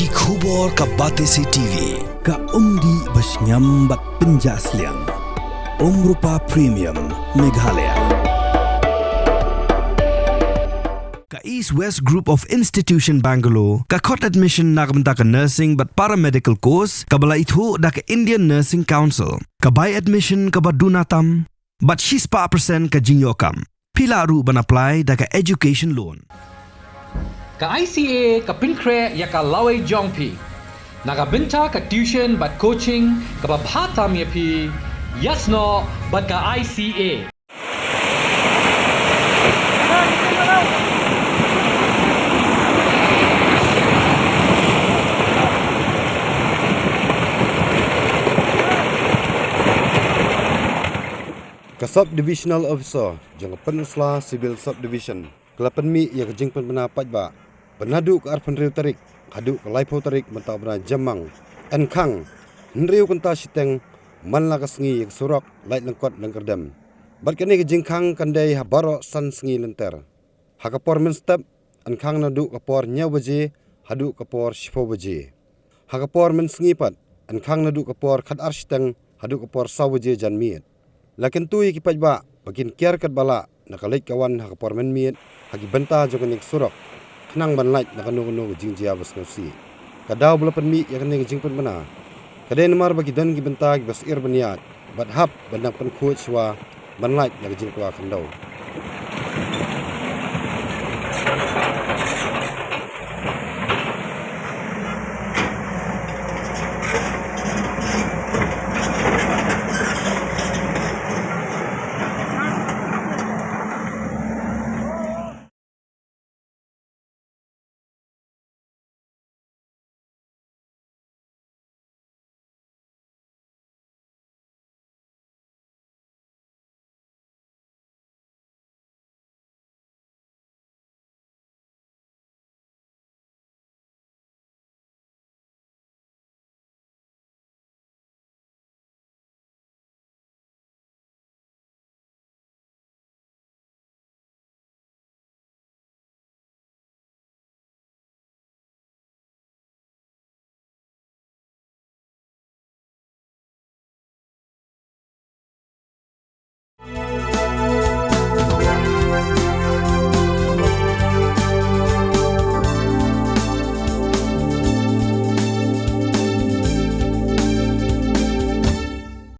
Ki khubor ka Batesi TV. Ka umdi basnyam bat penjaslian. Rupa Premium Meghalaya. Ka East West Group of Institution Bangalore, ka khot admission nagmenta ka nursing but paramedical course, ka bala ithu da ka Indian Nursing Council, ka buy admission ka badunatam, but 6% ka jingyokam. Pila ru ban apply da ka education loan. Ka ICA ka pinkre ya ka laway jongpi. Nagabinta ka tuition but coaching ka babhatam ya pi. Yes no but ka ICA. Ka Sub-Divisional Officer jang penusla Civil Subdivision kelapan mi ya ka jing penapaj ba penadu ka arpan riu tarik hadu ka laipo tarik mentau bena jamang en Khang nriu Kynta Shiteng manla ka Sngi Surok Laitlyngkot Lyngkyrdem bat kani ka jing Khang kandai habaro san Sngi lenter hakapor men step en Khang nadu kapor nya baje hadu kapor 10 baje hakapor men Sngi pat en Khang nadu kapor khat ar Shiteng hadu kapor 1 baje jan miet lakin tu ikipaj ba bakin kiar kat bala nakalait kawan hakapor men miet hagi benta jokanik Surok Khang ban lait nakanu jing jia bas ngsi kadaw belapan mi yakni jing pen bana kadai namar bagi dan gi benta gi bas ir baniat bat hab bandang pen khut swa ban lait nak jing kwa kandau